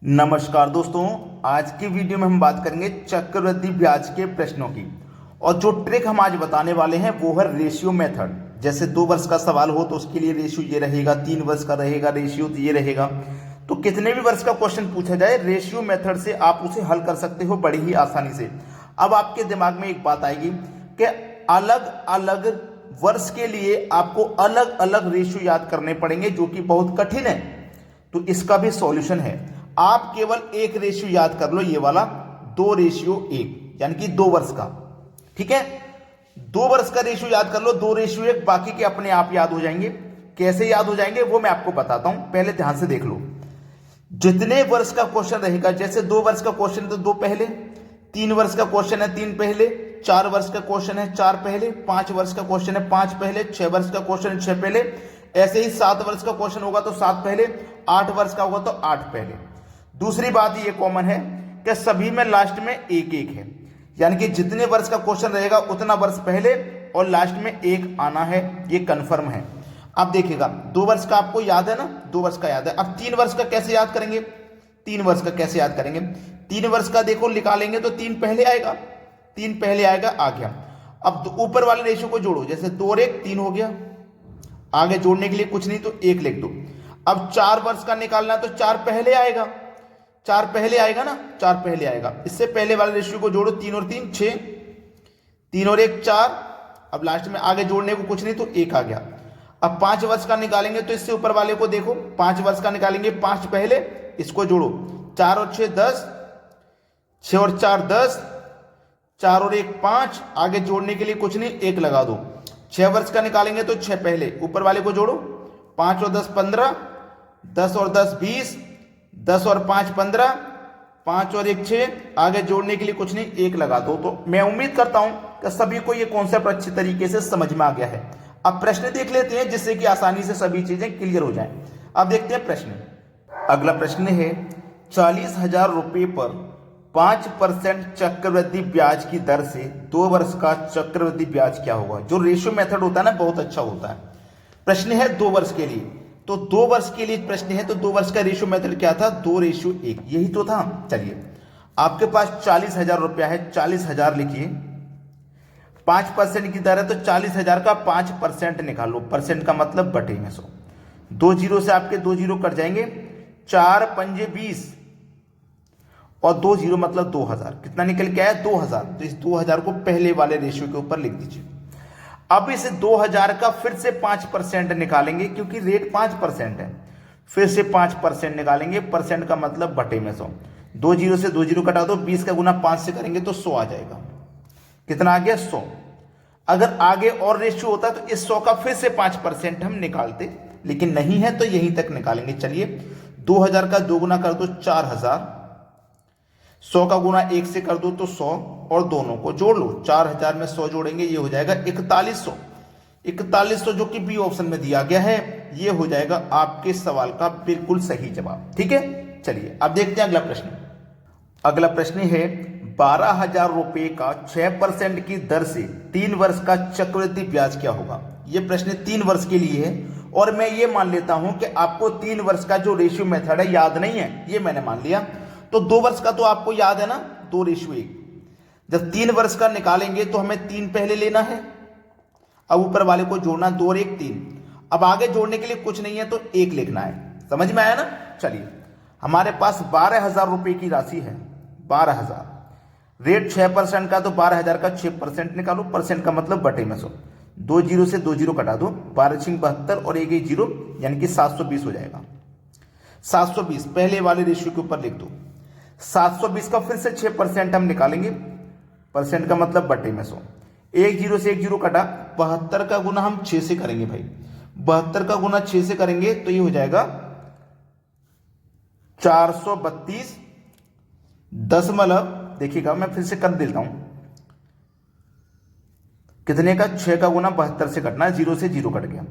नमस्कार दोस्तों, आज की वीडियो में हम बात करेंगे चक्रवृद्धि ब्याज के प्रश्नों की। और जो ट्रिक हम आज बताने वाले हैं वो है रेशियो मेथड। जैसे 2 वर्ष का सवाल हो तो उसके लिए रेशियो ये रहेगा, 3 वर्ष का रहेगा रेशियो तो ये रहेगा। तो कितने भी वर्ष का क्वेश्चन पूछा जाए रेशियो मेथड से आप उसे हल कर सकते हो बड़ी ही आसानी से। अब आपके दिमाग में एक बात आएगी कि अलग अलग वर्ष के लिए आपको अलग अलग रेशियो याद करने पड़ेंगे, जो कि बहुत कठिन है। तो इसका भी सॉल्यूशन है। आप केवल एक रेशियो याद कर लो, ये वाला 2:1, यानी कि 2 वर्ष का। ठीक है, 2 वर्ष का रेशियो याद कर लो, 2:1, बाकी के अपने आप याद हो जाएंगे। कैसे याद हो जाएंगे वो मैं आपको बताता हूं, पहले ध्यान से देख लो। जितने वर्ष का क्वेश्चन रहेगा, जैसे 2 वर्ष का क्वेश्चन है तो 2 पहले, 3 वर्ष का क्वेश्चन है 3 पहले, 4 वर्ष का क्वेश्चन है 4 पहले, 5 वर्ष का क्वेश्चन है 5 पहले, 6 वर्ष का क्वेश्चन है 6 पहले, ऐसे ही 7 वर्ष का क्वेश्चन होगा तो 7 पहले, 8 वर्ष का होगा तो 8 पहले। दूसरी बात ये कॉमन है कि सभी में लास्ट में एक एक है, यानी कि जितने वर्ष का क्वेश्चन रहेगा उतना वर्ष पहले और लास्ट में एक आना है, ये कंफर्म है। अब देखिएगा 2 वर्ष का आपको याद है ना, 2 वर्ष का याद है। अब 3 वर्ष का कैसे याद करेंगे? 3 वर्ष का कैसे याद करेंगे? 3 वर्ष का देखो निकालेंगे तो 3 पहले आएगा, 3 पहले आएगा, आ गया। अब ऊपर वाले रेशियो को जोड़ो, जैसे 2 और 1 3 हो गया। आगे जोड़ने के लिए कुछ नहीं तो 1 लिख दो। अब 4 वर्ष का निकालना तो 4 पहले आएगा, 4 पहले आएगा ना, 4 पहले आएगा। इससे पहले वाले रेशियो को जोड़ो, 3 और 3 6, 3 और 1 4। अब लास्ट में आगे जोड़ने को कुछ नहीं तो 1 आ गया। अब 5 वर्ष का निकालेंगे तो इससे ऊपर वाले को देखो, 5 वर्ष का निकालेंगे, 5 पहले, इसको जोड़ो, 4 और 6 10, 6 और 4 10, 4 और 1 5, आगे जोड़ने के लिए कुछ नहीं 1 लगा दो। 6 वर्ष का निकालेंगे तो 6 पहले, ऊपर वाले को जोड़ो, 5 और 10 15, 10 और 10 20, 10 और 5 15, 5 और 1 6, आगे जोड़ने के लिए कुछ नहीं 1 लगा दो। तो मैं उम्मीद करता हूं कि सभी को ये कॉन्सेप्ट अच्छी तरीके से समझ में आ गया है। अब प्रश्न देख लेते हैं जिससे कि आसानी से सभी चीजें क्लियर हो जाएं। अब देखते हैं प्रश्न। अगला प्रश्न है 40,000 रुपये पर 5% चक्रवृद्धि ब्याज की दर से 2 वर्ष का चक्रवृद्धि ब्याज क्या होगा? जो रेशियो मेथड होता है ना, बहुत अच्छा होता है। प्रश्न है 2 वर्ष के लिए, तो 2 वर्ष के लिए प्रश्न है, तो 2 वर्ष का रेशियो मेथड क्या था? 2:1, यही तो था। चलिए, आपके पास 40,000 रुपया है, 40,000 लिखिए, 5% की दर है तो 40,000 का 5% निकालो। परसेंट का मतलब बटे में 100। 2 जीरो से आपके 2 जीरो कट जाएंगे, 4 पंजे 20 और 2 जीरो मतलब 2,000। कितना निकल के आया? 2,000। तो इस 2,000 को पहले वाले रेशियो के ऊपर लिख दीजिए। अब इस 2,000 का फिर से 5% निकालेंगे, क्योंकि रेट 5% है। फिर से 5% निकालेंगे, परसेंट का मतलब बटे में 100। 2 जीरो से 2 जीरो कटा दो, 20 का गुना 5 से करेंगे तो 100 आ जाएगा। कितना आ गया? 100। अगर आगे और रेशियो होता तो इस 100 का फिर से 5% हम निकालते, लेकिन नहीं है तो यहीं तक निकालेंगे। चलिए, 2,000 का 2 गुना कर दो 4,000, 100 का गुना 1 से कर दो तो 100, और दोनों को जोड़ लो। 4,000 में 100 जोड़ेंगे, ये हो जाएगा 4100। 4100 जो कि बी ऑप्शन में दिया गया है, ये हो जाएगा आपके सवाल का बिल्कुल सही जवाब। ठीक है, चलिए अब देखते हैं अगला प्रश्न। अगला प्रश्न है 12,000 रुपये का 6% की दर से 3 वर्ष का चक्रवृद्धि ब्याज क्या होगा? यह प्रश्न 3 वर्ष के लिए है, और मैं ये मान लेता हूं कि आपको 3 वर्ष का जो रेशियो मेथड है याद नहीं है, ये मैंने मान लिया। तो 2 वर्ष का तो आपको याद है ना, 2:1। जब 3 वर्ष का निकालेंगे तो हमें 3 पहले लेना है, अब ऊपर वाले को जोड़ना, 2 और 1 3। अब आगे जोड़ने के लिए कुछ नहीं है तो 1 लिखना है। समझ में आया ना? चलिए, हमारे पास 12,000 रुपये की राशि है। 12,000, रेट 6% का, तो 12,000 का 6% निकालो। परसेंट का मतलब बटे में 100। 2 जीरो से 2 जीरो कटा दो, 12 6 72 और 1 1 जीरो, यानी कि 720 हो जाएगा। 720 पहले वाले रेशियो के ऊपर लिख दो। 720 का फिर से 6% हम निकालेंगे, परसेंट का मतलब बटे में 100। 1 जीरो से 1 जीरो कटा, 72 का गुना हम 6 से करेंगे भाई। 72 का गुना 6 से करेंगे तो ये हो जाएगा 432 दशमलव, देखिएगा मैं फिर से कर देता हूं, कितने का? 6 का गुना 72 से कटना, 0 से 0 कट गया।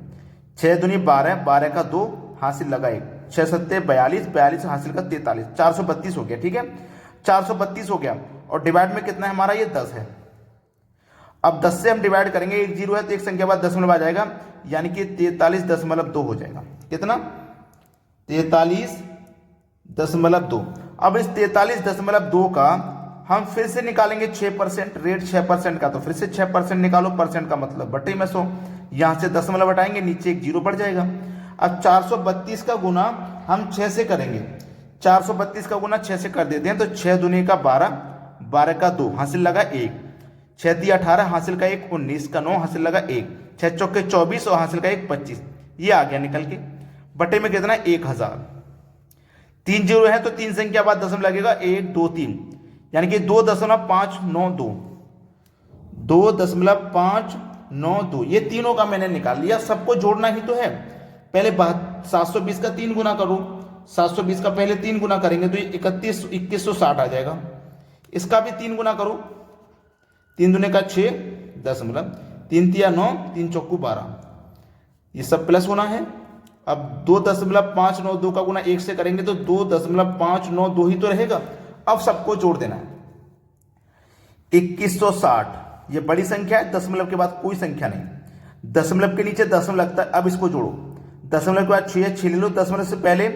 6 दूनी 12, 12 का 2, हासिल लगा 1, 6 सत्ते 42, 42 हासिल का 43, 432 हो गया। ठीक है, 432 हो गया, और डिवाइड में कितना है हमारा? ये 10 है। अब 10 से हम डिवाइड करेंगे, 1 जीरो है तो एक संख्या बाद दशमलव आ जाएगा, यानी कि 43.2 हो जाएगा। कितना? 43.2। अब इस 43.2 का हम फिर से निकालेंगे 6%, रेट 6% का, तो फिर से 6% निकालो, परसेंट का मतलब बटे में 100, यहाँ से दशमलव हटाएंगे, नीचे एक जीरो बढ़ जाएगा। अब 432 का गुना हम 6 से करेंगे, 432 का गुना 6 से कर देते हैं, तो 6 दूनी का 12, 12 का 2, हासिल लगा 1, 6 दिया 18, हासिल का 1, 19 का 9, हासिल लगा 1, 6 चौके 24 और हासिल का 1, 25, ये आ गया निकल के। बटे में कितना, 1000। 3 जीरो है तो 3 संख्या बाद दशमलव लगेगा, 1 2 3, यानी कि 2.592, 2.592, ये तीनों का मैंने निकाल लिया। सबको जोड़ना ही तो है। पहले 720 का 3 गुना करो, 720 का पहले 3 गुना करेंगे तो 2160 आ जाएगा। इसका भी 3 गुना करो, 3 दूने का 6, 3 तिया 9, 3 चौकू 12, ये सब प्लस होना है। अब 2.592 का गुना 1 से करेंगे तो 2.592 ही तो रहेगा। अब सबको जोड़ देना है। 2160 ये बड़ी संख्या है, दशमलव के बाद कोई संख्या नहीं, दशमलव के नीचे दशमलव लगता है। अब इसको जोड़ो, दशमलव के बाद 6 ले लो, दशमलव से पहले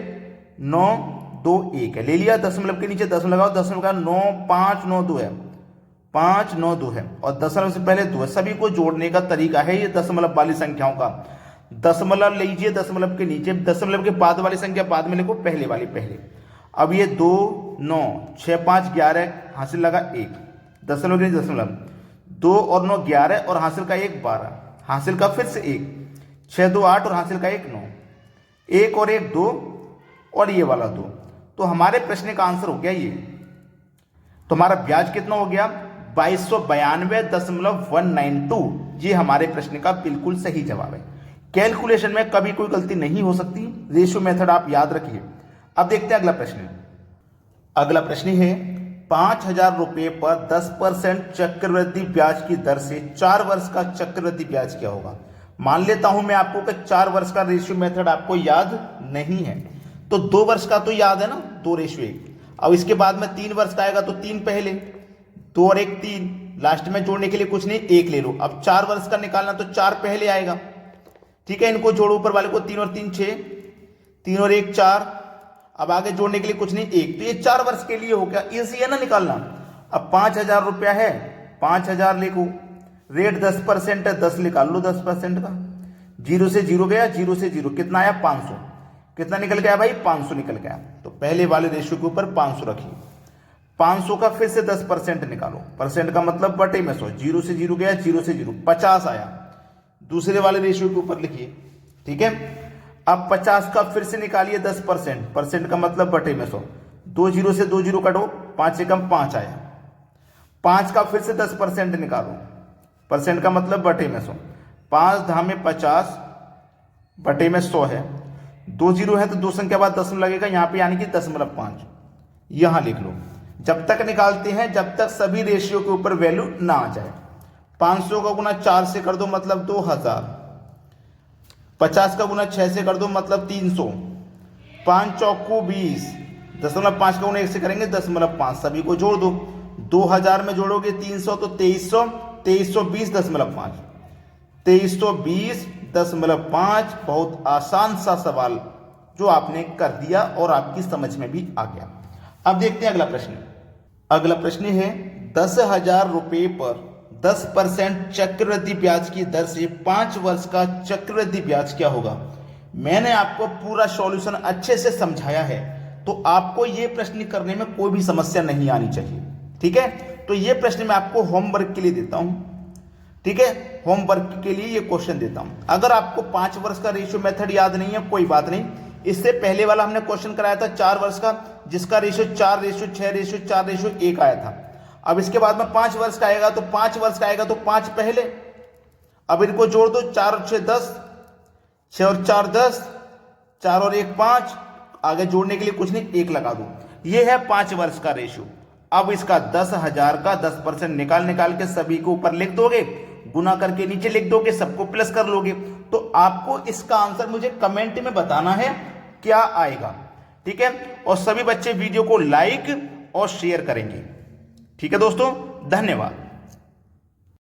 9 2 1 है, ले लिया, दशमलव के नीचे दशमलव लगाओ, दशमलव का 9 5 9 2 है, 5 9 2 है, और दशमलव से पहले 2 है। सभी को जोड़ने का तरीका है ये दशमलव वाली संख्याओं का। दशमलव लीजिए दशमलव के नीचे, दशमलव के बाद वाली संख्या बाद में लिखो, पहले वाली पहले। अब ये 2 9 6 5 11, हासिल लगा 1, दशमलव के नीचे दशमलव, 2 और 9 11 और हासिल का 1 12, हासिल का फिर से 1, 6 2 8 और हासिल का 1 9, 1 और 1 2 और ये वाला 2। तो हमारे प्रश्न का आंसर हो गया ये। तो हमारा ब्याज कितना हो गया, 2292.192। ये हमारे प्रश्न का बिल्कुल सही जवाब है। कैलकुलेशन में कभी कोई गलती नहीं हो सकती, रेशियो मेथड आप याद रखिए। अब देखते हैं अगला प्रश्न। अगला प्रश्न है 5000 रुपये पर 10% चक्रवृद्धि ब्याज की दर से 4 वर्ष का चक्रवृद्धि ब्याज क्या होगा। मान लेता हूं मैं आपको कि 4 वर्ष का रेशियो मेथड आपको याद नहीं है, तो 2 वर्ष का तो याद है ना, 2:1। अब इसके बाद में 3 वर्ष का आएगा तो 3 पहले, 2 और 1 3, लास्ट में जोड़ने के लिए कुछ नहीं, 1 ले लो। अब 4 वर्ष का निकालना तो 4 पहले आएगा, ठीक है। इनको जोड़ो, ऊपर वाले को, 3 और 3 6, 3 और 1 4, अब आगे जोड़ने के लिए कुछ नहीं, 1, तो ये 4 वर्ष के लिए हो गया, इजी है ना निकालना। अब 5000 रुपया है, 5000 लिखो, रेट 10% है, 10 निकाल लो 10% का, 0 से 0 गया, 0 से 0 कितना आया, 500, कितना निकल गया भाई, 500 निकल गया। तो पहले वाले रेशियो के ऊपर 500 रखिए, 500 का फिर से 10% निकालो, परसेंट का मतलब बटे में 100, 0 से 0 गया, 0 से 0 50 आया, दूसरे वाले रेशियो के ऊपर लिखिए, ठीक है। अब 50 का फिर से निकालिए 10%, परसेंट का मतलब बटे में 100, 2 0 से 2 0 कटो, 5 से कम 5 आया, 5 का फिर से 10% निकालो, परसेंट का मतलब बटे में 100, 5 धाम में 50 बटे में 100 है, 2 0 है तो 2 संख्या बाद दशमलव लगेगा यहाँ पे, यानी कि 0.5 यहां लिख लो। जब तक निकालते हैं जब तक सभी रेशियो के ऊपर वैल्यू ना आ जाए। 500 का गुना 4 से कर दो मतलब 2000, 50 का गुना 6 से कर दो मतलब 300, 5 चौको 20, 0.5 का गुना 1 से करेंगे 0.5, सभी को जोड़ दो, 2000 में जोड़ोगे 300 तो 2300, 2320.5, 2320.5। बहुत आसान सा सवाल जो आपने कर दिया और आपकी समझ में भी आ गया। अब देखते हैं अगला प्रश्न। अगला प्रश्न है 10,000 रुपये पर 10% चक्रवृद्धि ब्याज की दर से 5 वर्ष का चक्रवृद्धि ब्याज क्या होगा। मैंने आपको पूरा सॉल्यूशन अच्छे से समझाया है, तो आपको ये प्रश्न करने में कोई भी समस्या नहीं आनी चाहिए, ठीक है। तो ये प्रश्न मैं आपको होमवर्क के लिए देता हूं, ठीक है, होमवर्क के लिए ये क्वेश्चन देता हूं। अगर आपको 5 वर्ष का रेशियो मेथड याद नहीं है कोई बात नहीं, इससे पहले वाला हमने क्वेश्चन कराया था 4 वर्ष का, जिसका रेशियो 4:6:4:1 आया था। अब इसके बाद में 5 वर्ष का आएगा तो 5 वर्ष का आएगा तो 5 पहले, अब इनको जोड़ दो, 4 और 6 10, 6 और 4 10, 4 और 1 5, आगे जोड़ने के लिए कुछ नहीं, 1 लगा दो। ये है 5 वर्ष का रेशियो। अब इसका 10,000 का 10% निकाल के सभी को ऊपर लिख दोगे, गुना करके नीचे लिख दोगे, सबको प्लस कर लोगे। तो आपको इसका आंसर मुझे कमेंट में बताना है क्या आएगा, ठीक है। और सभी बच्चे वीडियो को लाइक और शेयर करेंगे, ठीक है दोस्तों, धन्यवाद।